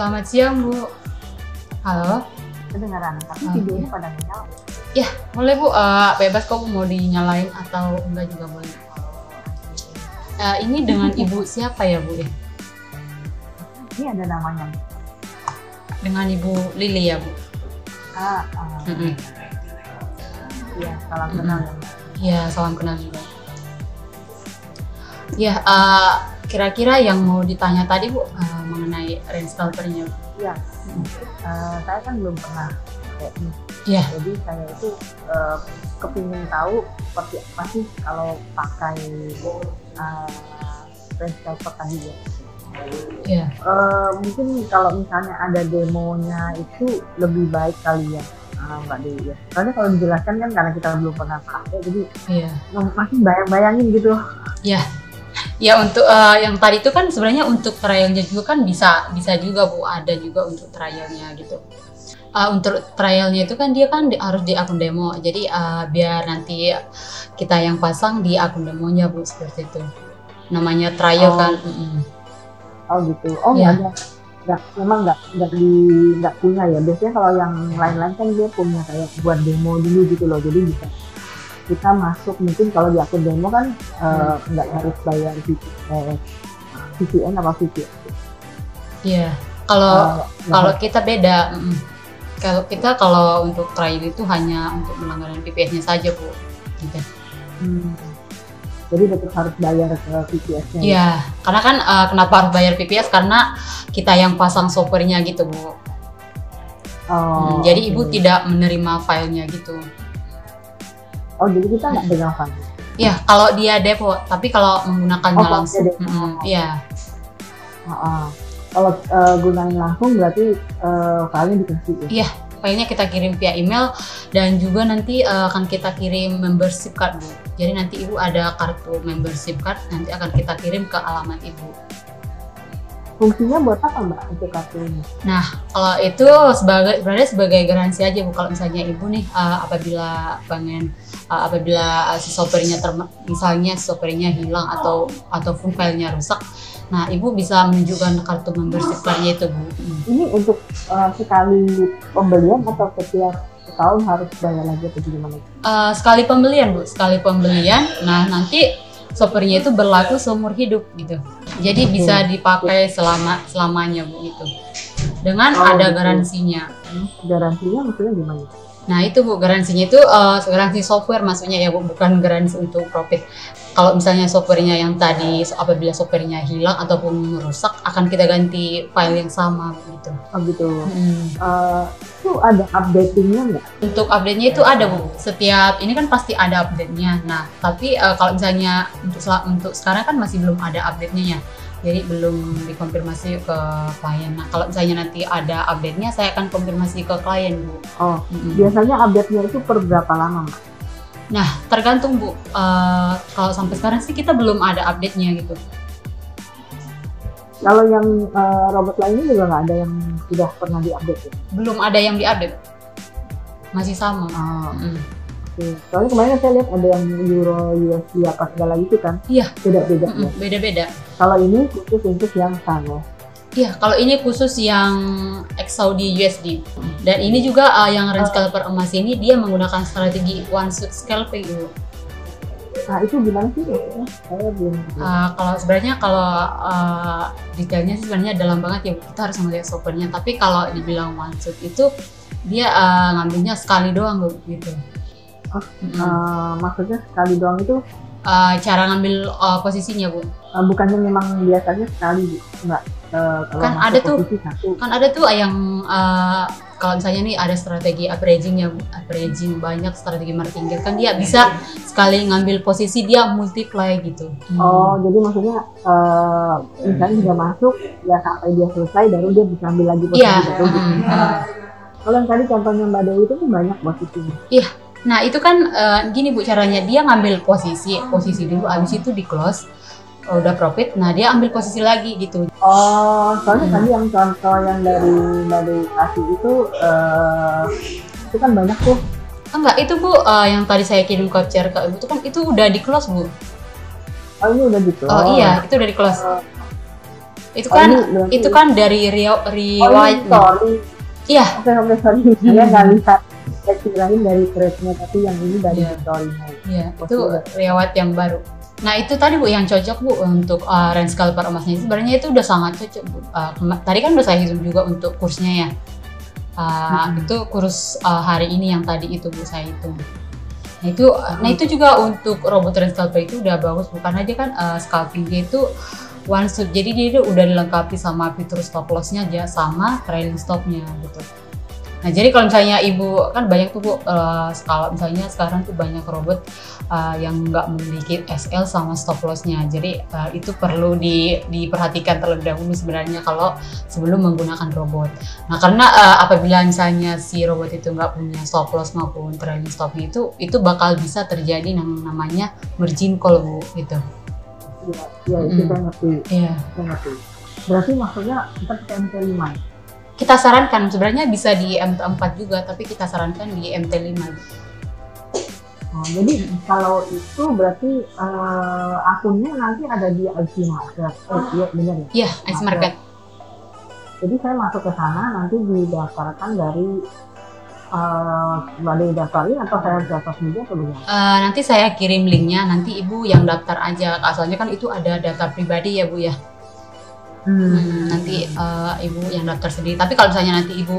Selamat siang, Bu. Halo. Kedengaran, tapi videonya pada nyala. Ya, boleh Bu. Bebas kok Bu, mau dinyalain atau enggak juga boleh. Ini dengan Ibu siapa ya, Bu? Ini ada namanya. Dengan Ibu Lili ya, Bu? Iya, salam kenal ya. Iya, salam kenal juga. Ya, kira-kira yang mau ditanya tadi Bu, mengenai range scalpernya. Iya, saya kan belum pernah kayak ini. Iya. Jadi saya itu kepingin tahu seperti apa sih kalau pakai range scalper tadi ya. Iya. Mungkin kalau misalnya ada demonya itu lebih baik kali ya, Mbak Dewi ya. Soalnya kalau dijelaskan kan karena kita belum pernah pakai, jadi masih bayang-bayangin gitu. Iya. Ya untuk yang tadi itu kan sebenarnya untuk trialnya juga kan bisa juga Bu, ada juga untuk trialnya gitu. Untuk trialnya itu kan dia kan harus di akun demo, jadi biar nanti kita yang pasang di akun demonya Bu, seperti itu. Namanya trial kan. Oh gitu. Oh ya. Memang nggak punya ya. Biasanya kalau yang lain-lain kan dia punya kayak buat demo dulu gitu loh, jadi bisa kita masuk. Mungkin kalau di akun demo kan nggak harus bayar VPN apa VPN. Iya. Kalau kita beda. Kalau untuk trial itu hanya untuk melanggaran VPS-nya saja Bu. Gitu. Jadi tetap harus bayar ke VPS-nya. Iya. Karena kan kenapa harus bayar VPS? Karena kita yang pasang software-nya gitu Bu. Jadi Ibu tidak menerima filenya gitu. Oh, jadi kita nggak pegang file? Iya, kalau dia depo, tapi kalau menggunakannya langsung, iya. Kalau gunain langsung berarti filenya dikasih ya? Iya, filenya kita kirim via email dan juga nanti akan kita kirim membership card Bu. Jadi nanti Ibu ada kartu membership card, nanti akan kita kirim ke alamat Ibu. Fungsinya buat apa Mbak untuk kartu ini? Nah, kalau itu sebagai garansi aja Bu. Kalau misalnya Ibu nih apabila si softwarenya misalnya softwarenya hilang ataupun filenya rusak, nah Ibu bisa menunjukkan kartu membership card-nya itu Bu. Ini untuk sekali pembelian atau setiap tahun harus bayar lagi atau gimana? Sekali pembelian Bu, sekali pembelian. Nah nanti softwarenya itu berlaku seumur hidup gitu. Jadi bisa dipakai selamanya Bu gitu. Dengan ada garansinya. Garansinya maksudnya gimana? Nah itu Bu, garansinya itu garansi software maksudnya ya Bu, bukan garansi untuk profit. Kalau misalnya softwarenya yang tadi, apabila softwarenya hilang ataupun rusak, akan kita ganti file yang sama gitu. Oh gitu. Itu ada updatingnya nggak? Untuk update-nya itu ada Bu. Setiap ini kan pasti ada update-nya. Nah tapi kalau misalnya untuk sekarang kan masih belum ada update-nya ya. Jadi belum dikonfirmasi ke klien. Nah kalau misalnya nanti ada update-nya, saya akan konfirmasi ke klien Bu. Oh, biasanya update-nya itu per berapa lama Mbak? Nah tergantung Bu. Kalau sampai sekarang sih kita belum ada update-nya gitu. Kalau yang robot lainnya juga nggak ada yang sudah pernah diupdate ya? Belum ada yang diupdate. Masih sama. Oke. Soalnya kemarin saya lihat ada yang Euro, USD apa segala gitu kan? Iya. Beda-beda. Beda-beda. Kalau ini khusus untuk yang sama. Iya, kalau ini khusus yang ex-Saudi USD. Dan ini juga yang range scalper emas ini dia menggunakan strategi one shot scalping. Nah itu gimana sih maksudnya? Saya belum. Kalau sebenarnya detailnya sih sebenarnya dalam banget ya, kita harus melihat softwarenya. Tapi kalau dibilang one shot itu dia ngambilnya sekali doang gitu. Maksudnya sekali doang itu? Cara ngambil posisinya Bu. Bukannya memang biasanya sekali Bu? Enggak. Kan ada tuh yang kalau misalnya nih ada strategi averaging banyak strategi martingale kan dia bisa sekali ngambil posisi dia multiply gitu. Oh jadi maksudnya misalnya dia masuk ya sampai dia selesai baru dia bisa ambil lagi posisi gitu. Kalau yang tadi contohnya Mbak Dewi itu tuh banyak posisinya. Iya. Nah itu kan gini Bu caranya, dia ngambil posisi dulu, abis itu di close, udah profit, nah dia ambil posisi lagi gitu. Oh, soalnya tadi yang contoh yang dari Mbak Dewi kasih itu kan banyak tuh. Enggak, itu Bu, yang tadi saya kirim capture ke Ibu itu kan itu udah di close Bu. Oh ini udah di close? Oh iya, itu udah di close. Itu Oh, kan ini berarti- itu kan dari Oh, ini riwayatnya. story. Iya. Oke, sorry. Saya nggak lihat lain dari thread-nya, tapi yang ini dari Iya. story-nya. Iya, itu riwayat yang baru. Nah itu tadi Bu yang cocok Bu untuk range scalper emasnya itu sebenarnya itu udah sangat cocok Bu. Tadi kan udah saya hitung juga untuk kursnya ya. Itu kurs hari ini yang tadi itu Bu saya hitung. Nah itu juga untuk robot range scalper itu udah bagus Bu, karena dia kan scalpingnya itu one stop, jadi dia udah dilengkapi sama fitur stop lossnya aja sama trailing stopnya gitu. Nah jadi kalau misalnya Ibu kan banyak tuh Bu, kalau misalnya sekarang tuh banyak robot yang nggak memiliki SL sama stop lossnya, jadi itu perlu diperhatikan terlebih dahulu sebenarnya kalau sebelum menggunakan robot. Nah karena apabila misalnya si robot itu nggak punya stop loss maupun trailing stopnya itu bakal bisa terjadi yang namanya margin call Bu gitu. Iya, itu saya ngerti. Iya. Saya ngerti. Berarti maksudnya kita pakai MT5. Kita sarankan sebenarnya bisa di MT4 juga, tapi kita sarankan di MT5. Oh, jadi kalau itu berarti akunnya nanti ada di IC Market. Iya benar ya? Iya, IC Market. Jadi saya masuk ke sana nanti didaftarkan dari Mbak Dewi daftarin atau saya harus daftar sendiri atau bagaimana? Nanti saya kirim linknya, nanti Ibu yang daftar aja. Asalnya kan itu ada data pribadi ya Bu ya. Nanti Ibu yang daftar sendiri. Tapi kalau misalnya nanti Ibu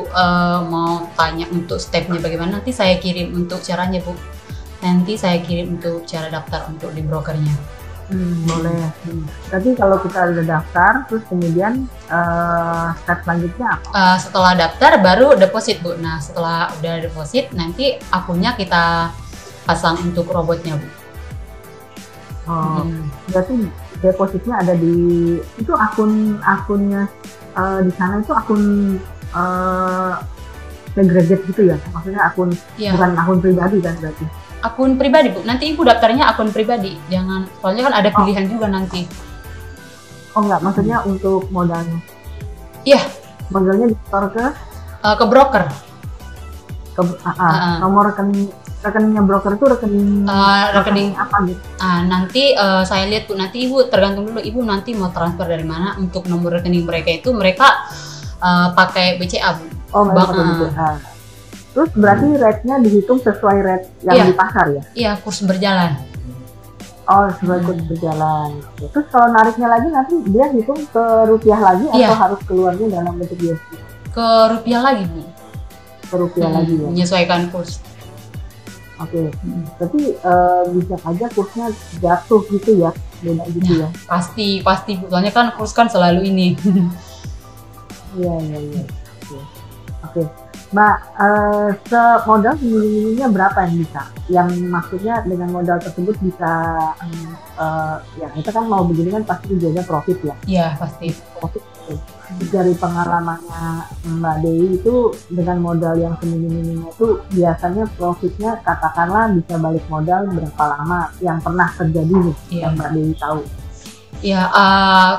mau tanya untuk stepnya bagaimana, nanti saya kirim untuk caranya Bu. Nanti saya kirim untuk cara daftar untuk di brokernya. Boleh. Tapi kalau kita udah daftar, terus kemudian step selanjutnya apa? Setelah daftar baru deposit Bu. Nah setelah udah deposit nanti akunnya kita pasang untuk robotnya Bu. Berarti depositnya ada di itu akunnya di sana itu akun segregate gitu ya? Maksudnya akun bukan akun pribadi kan berarti? Akun pribadi Bu. Nanti Ibu daftarnya akun pribadi. Jangan, soalnya kan ada pilihan juga nanti. Oh enggak, maksudnya untuk modalnya? Iya. Modalnya disetor ke broker. Nomor rekeningnya broker itu rekening apa gitu? Nanti saya lihat Bu, nanti Ibu tergantung dulu Ibu nanti mau transfer dari mana. Untuk nomor rekening mereka itu mereka pakai BCA Bu. Oh, mereka pakai BCA. Terus berarti rate-nya dihitung sesuai rate yang di pasar ya? Iya, kurs berjalan. Oh, sesuai kurs berjalan. Terus kalau nariknya lagi nanti dia hitung ke rupiah lagi atau harus keluarnya dalam bentuk USD? Ke rupiah lagi Bu. Ke rupiah lagi ya? Menyesuaikan kurs. Oke, tapi bisa aja kursnya jatuh gitu ya, beda gitu ya? Pasti Bu, soalnya kan kurs kan selalu ini. Iya. Oke. Mbak, modal minimumnya berapa yang bisa? Yang maksudnya dengan modal tersebut bisa, ya kita kan mau begini kan pasti jaga profit ya? Iya, pasti. Profit. Dari pengalamannya Mbak Dewi itu dengan modal yang seminim-minimnya itu biasanya profitnya katakanlah bisa balik modal berapa lama yang pernah terjadi nih yang Mbak Dewi tahu? Ya,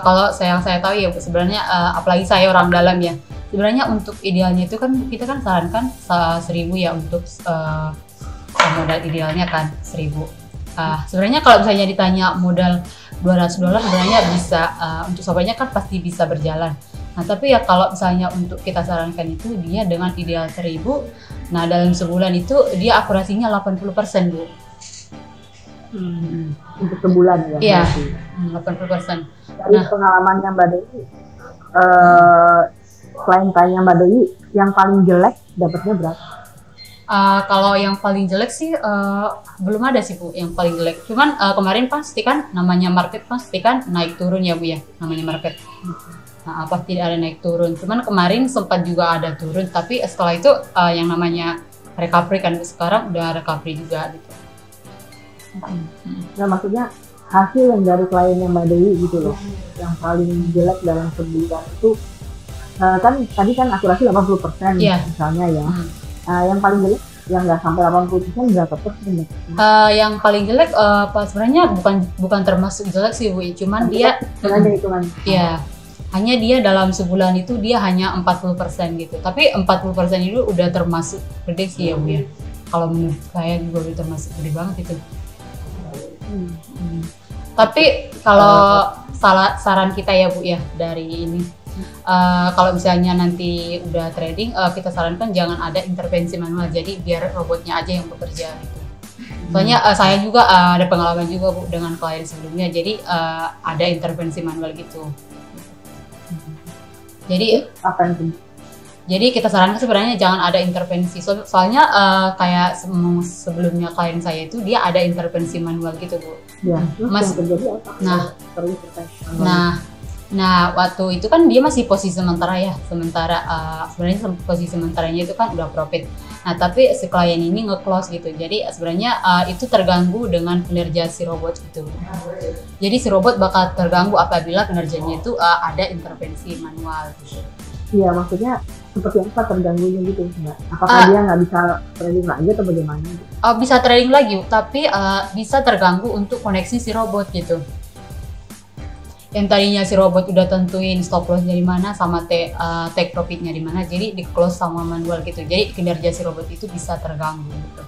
kalau saya tahu ya Bu, sebenarnya apalagi saya orang dalam ya. Sebenarnya untuk idealnya itu kan kita kan sarankan 1.000 ya untuk modal idealnya kan 1.000. Sebenarnya kalau misalnya ditanya modal $200 sebenarnya bisa untuk sobatnya kan pasti bisa berjalan. Nah tapi ya kalau misalnya untuk kita sarankan itu dia dengan ideal 1.000, nah dalam sebulan itu dia akurasinya 80% Bu. Untuk sebulan ya? Iya, 80%. Dari pengalamannya Mbak Dewi, klien-kliennya Mbak Dewi yang paling jelek dapatnya berapa? Kalau yang paling jelek sih belum ada sih Bu yang paling jelek. Cuman kemarin pasti kan namanya market pasti kan naik turun ya Bu ya, namanya market. Nah, pasti ada naik turun. Cuman kemarin sempat juga ada turun, tapi setelah itu yang namanya recovery kan sekarang udah recovery juga gitu. Nah maksudnya hasil yang dari klien yang Mbak Dewi gitu loh, yang paling jelek dalam sebulan itu kan tadi kan akurasi 80% misalnya ya. Yang paling jelek yang nggak sampai 80% berapa persen? Yang paling jelek sebenarnya bukan termasuk jelek sih Bu, cuman dia iya, hanya dia dalam sebulan itu dia hanya 40% gitu. Tapi 40% itu udah termasuk gede sih ya Bu ya. Kalau menurut saya juga udah termasuk gede banget itu. Tapi Kalau saran kita ya Bu ya dari ini, kalau misalnya nanti udah trading, kita sarankan jangan ada intervensi manual, jadi biar robotnya aja yang bekerja gitu. Soalnya saya juga ada pengalaman juga Bu dengan klien sebelumnya, jadi ada intervensi manual gitu. Jadi apa itu? Jadi kita sarankan sebenarnya jangan ada intervensi. Soalnya kayak sebelumnya klien saya itu dia ada intervensi manual gitu Bu. Ya, Mas, yang terjadi apa? Nah, waktu itu kan dia masih posisi sementara ya, sebenarnya posisi sementaranya itu kan udah profit. Nah, tapi si klien ini nge-close gitu. Jadi sebenarnya itu terganggu dengan kinerja si robot itu. Jadi si robot bakal terganggu apabila kinerjanya itu ada intervensi manual gitu. Iya, maksudnya seperti apa terganggunya gitu enggak? Apakah dia nggak bisa trading lagi atau bagaimana? Bisa trading lagi, tapi bisa terganggu untuk koneksi si robot gitu. Yang tadinya si robot udah tentuin stop loss dari mana sama take profitnya di mana, jadi di close sama manual gitu. Jadi kinerja si robot itu bisa terganggu gitu.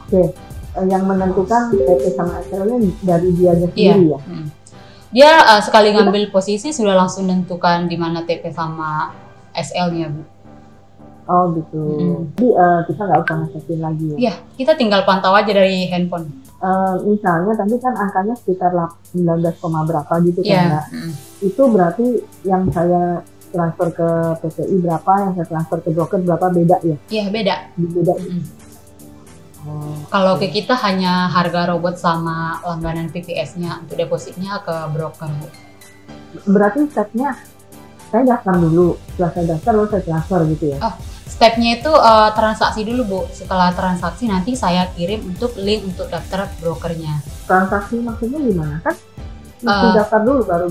Oke. Yang menentukan TP sama SL-nya dari dia sendiri ya? Dia sekali ngambil posisi sudah langsung menentukan di mana TP sama SL-nya Bu. Oh gitu. Jadi kita nggak usah ngecekin lagi ya? Iya, kita tinggal pantau aja dari handphone. Misalnya tadi kan angkanya sekitar 19, berapa gitu kan Mbak? Itu berarti yang saya transfer ke PTI berapa, yang saya transfer ke broker berapa, beda ya? Iya beda. Beda. Kalau ke kita hanya harga robot sama langganan PPS-nya untuk depositnya ke broker Bu. Berarti stepnya saya daftar dulu, setelah saya daftar lalu saya transfer gitu ya? Stepnya itu transaksi dulu Bu. Setelah transaksi nanti saya kirim untuk link untuk daftar brokernya. Transaksi maksudnya gimana kan? Mesti daftar dulu baru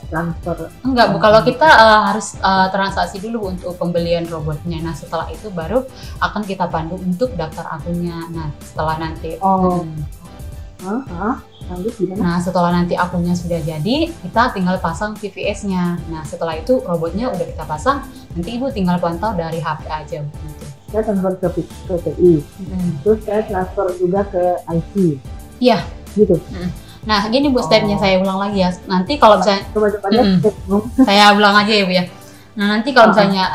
transfer. Enggak Bu, kalau kita harus transaksi dulu Bu, untuk pembelian robotnya. Nah setelah itu baru akan kita pandu untuk daftar akunnya. Nah setelah nanti lanjut gimana? Nah setelah nanti akunnya sudah jadi, kita tinggal pasang VPS-nya. Nah setelah itu robotnya udah kita pasang, nanti Ibu tinggal pantau dari HP aja gitu. Saya transfer ke PTI, terus saya transfer juga ke IC. Iya. Gitu. Nah gini Bu, stepnya saya ulang lagi ya. Nanti kalau misalnya saya ulang aja ya Bu ya. Nah nanti kalau misalnya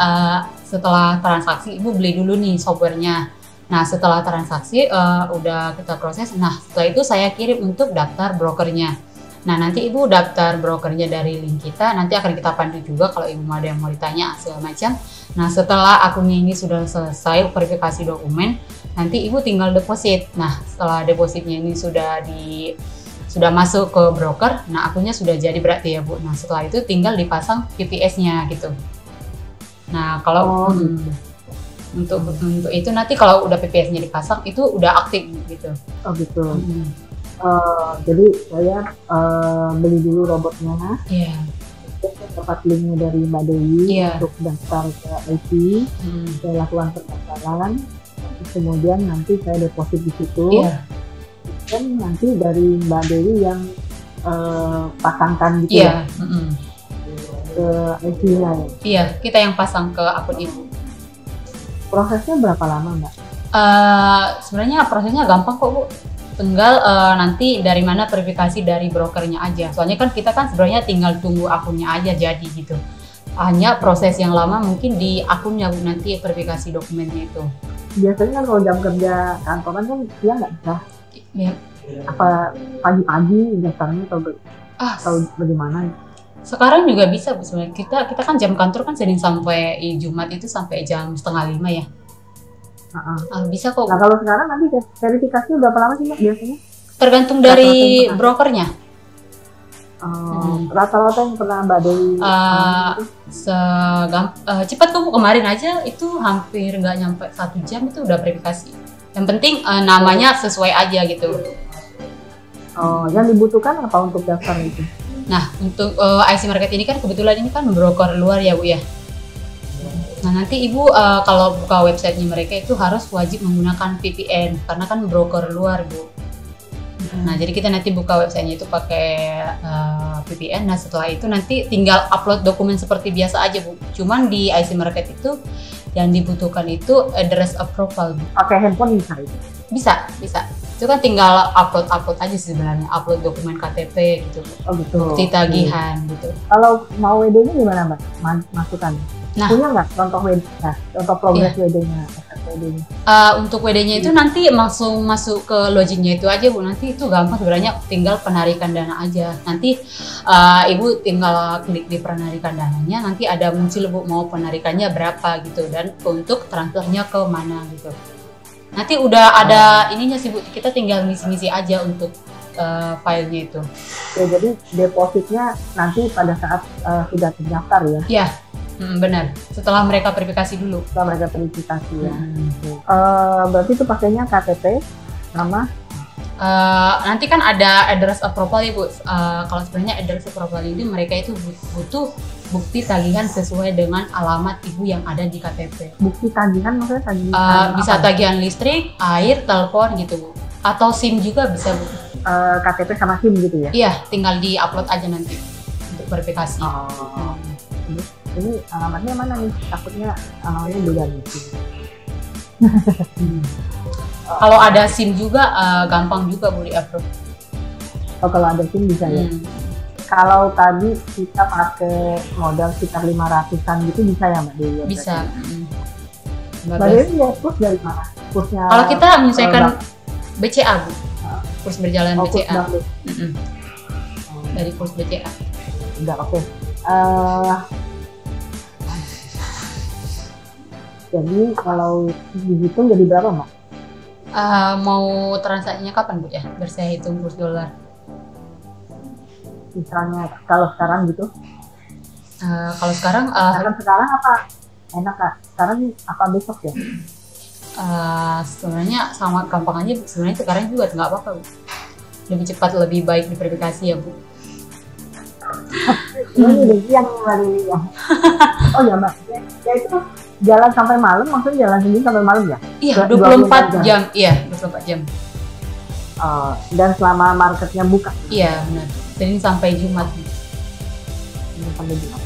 setelah transaksi Ibu beli dulu nih softwarenya. Nah setelah transaksi udah kita proses, nah setelah itu saya kirim untuk daftar brokernya. Nah nanti Ibu daftar brokernya dari link kita, nanti akan kita pandu juga kalau Ibu ada yang mau ditanya segala macam. Nah setelah akunnya ini sudah selesai verifikasi dokumen, nanti Ibu tinggal deposit. Nah setelah depositnya ini sudah masuk ke broker, nah akunnya sudah jadi berarti ya Bu. Nah setelah itu tinggal dipasang PPS-nya gitu. Nah kalau untuk itu nanti kalau udah PPS-nya dipasang itu udah aktif gitu. Oh gitu. Jadi saya beli dulu robotnya. Iya. Saya dapat linknya dari Mbak Dewi untuk daftar ke IT. Saya lakukan pendaftaran. Kemudian nanti saya deposit di situ. Dan nanti dari Mbak Dewi yang pasangkan gitu ya. Ke IT-nya ya. Iya, kita yang pasang ke akun Ibu. Prosesnya berapa lama Mbak? Sebenarnya prosesnya gampang kok Bu. Tinggal nanti dari mana verifikasi dari brokernya aja. Soalnya kan kita kan sebenarnya tinggal tunggu akunnya aja jadi gitu. Hanya proses yang lama mungkin di akunnya Bu, nanti verifikasi dokumennya itu. Biasanya kan kalau jam kerja kantoran kan siang nggak bisa? Ya. Apa pagi-pagi daftarnya atau bagaimana? Sekarang juga bisa Bu sebenarnya. Kita kan jam kantor kan Senin sampai Jumat itu sampai jam 4:30 ya. Bisa kok. Nah kalau sekarang nanti verifikasi berapa lama sih Mbak biasanya? Tergantung dari brokernya. Rata-rata yang pernah Mbak Dewi cepat kok Bu, kemarin aja itu hampir nggak nyampe 1 jam itu udah verifikasi. Yang penting namanya sesuai aja gitu. Yang dibutuhkan apa untuk daftar itu? Nah, untuk IC Market ini kan kebetulan ini kan broker luar ya Bu ya. Nah nanti Ibu kalau buka websitenya mereka itu harus wajib menggunakan VPN karena kan broker luar Bu. Nah jadi kita nanti buka websitenya itu pakai VPN. Nah setelah itu nanti tinggal upload dokumen seperti biasa aja Bu. Cuman di IC Market itu yang dibutuhkan itu address approval Bu. Pakai handphone bisa itu? Bisa. Itu kan tinggal upload aja sih sebenarnya, upload dokumen KTP gitu, Oh gitu. bukti tagihan gitu. Kalau mau WD-nya gimana Mbak? Masukan. Nah, punya nggak contoh WD? Nah, contoh progres WD-nya, WD-nya. Untuk WD-nya itu nanti langsung masuk ke login-nya itu aja Bu, nanti itu gampang sebenarnya, tinggal penarikan dana aja. Nanti Ibu tinggal klik di penarikan dananya, nanti ada muncul Bu mau penarikannya berapa gitu, dan untuk transfernya ke mana gitu. Nanti udah ada ininya sih Bu, kita tinggal ngisi-ngisi aja untuk filenya itu. Ya, jadi depositnya nanti pada saat sudah terdaftar ya? Iya, benar. Setelah mereka verifikasi dulu. Setelah mereka verifikasi ya. Berarti itu pakainya KTP, nama? Nanti kan ada address approval ya Bu. Kalau sebenarnya address approval ini mereka itu butuh bukti tagihan sesuai dengan alamat Ibu yang ada di KTP. Bukti tagihan maksudnya tagihan Bisa apa? tagihan listrik, air, telepon gitu Bu. Atau SIM juga bisa Bu. KTP sama SIM gitu ya? Iya, tinggal di-upload aja nanti untuk verifikasi. Oh. Ini alamatnya mana nih? Takutnya alamatnya beda nih. Kalau ada SIM juga gampang juga Bu di-approve. Oh, kalau ada SIM bisa ya? Kalau tadi kita pakai modal sekitar 500-an gitu bisa ya Mbak Dewi? Bisa. Mbak Dewi ya kurs dari mana? Kursnya? Kalau kita menyesuaikan BCA Bu, kurs berjalan BCA. Dari kurs BCA. Udah oke. Jadi kalau dihitung jadi berapa Mbak? Mau transaksinya kapan Bu ya? Biar saya hitung kurs dolar. Misalnya kalau sekarang gitu? Kalau sekarang sekarang apa? Enak Kak? Sekarang apa besok ya? Sebenarnya sama gampang aja. Sebenarnya sekarang juga nggak apa-apa Bu. Lebih cepat, lebih baik diverifikasi ya Bu. Ini udah siang Mbak Dewi ya. Oh ya Mbak, ya itu jalan sampai malam, maksudnya jalan sendiri sampai malam ya? Iya, 24 jam. Iya, 24 jam. Dan selama marketnya buka? Iya, benar. Senin sampai Jumat. Sampai Jumat.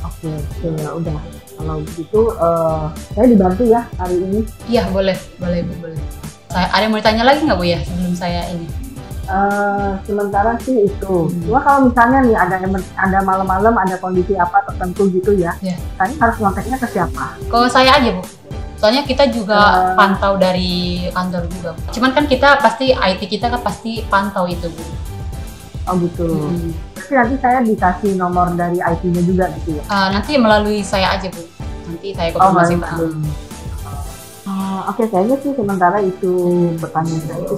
Oke, ya udah. Kalau begitu, saya dibantu ya hari ini. Iya, boleh Bu, boleh. Ada yang mau ditanya lagi nggak Bu ya sebelum saya ini? Sementara sih itu. Cuma kalau misalnya nih ada malam-malam ada kondisi apa tertentu gitu ya, tadi harus kontaknya ke siapa? Ke saya aja Bu. Soalnya kita juga pantau dari kantor juga. Cuman kan kita pasti IT kita kan pasti pantau itu Bu. Oh gitu. Tapi nanti saya dikasih nomor dari IT-nya juga gitu ya? Nanti melalui saya aja Bu. Nanti saya konfirmasi Pak. Oke, kayaknya sih sementara itu pertanyaan saya itu.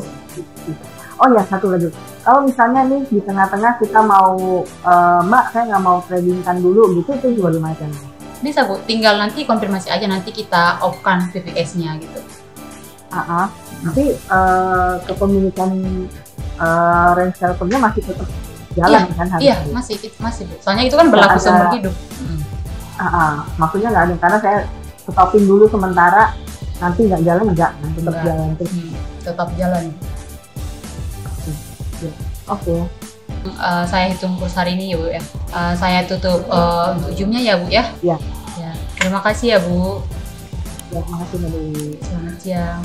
Oh ya, satu lagi. Kalau misalnya nih di tengah-tengah kita mau, Mbak, saya nggak mau tradingkan dulu gitu, itu juga lumayan. Bisa Bu, tinggal nanti konfirmasi aja, nanti kita off-kan VPS-nya gitu. Tapi kepemilikan range servernya masih tetap jalan kan? Iya, masih Bu. Soalnya itu kan berlaku seumur hidup. Maksudnya nggak ada, karena saya stopin dulu sementara, nanti nggak jalan tetap jalan terus. Tetap jalan. Oke. Saya hitung kurs hari ini ya Bu ya. Saya tutup untuk Zoom-nya ya Bu ya. Iya. Terima kasih ya Bu. Ya, terima kasih Mbak Dewi. Selamat siang.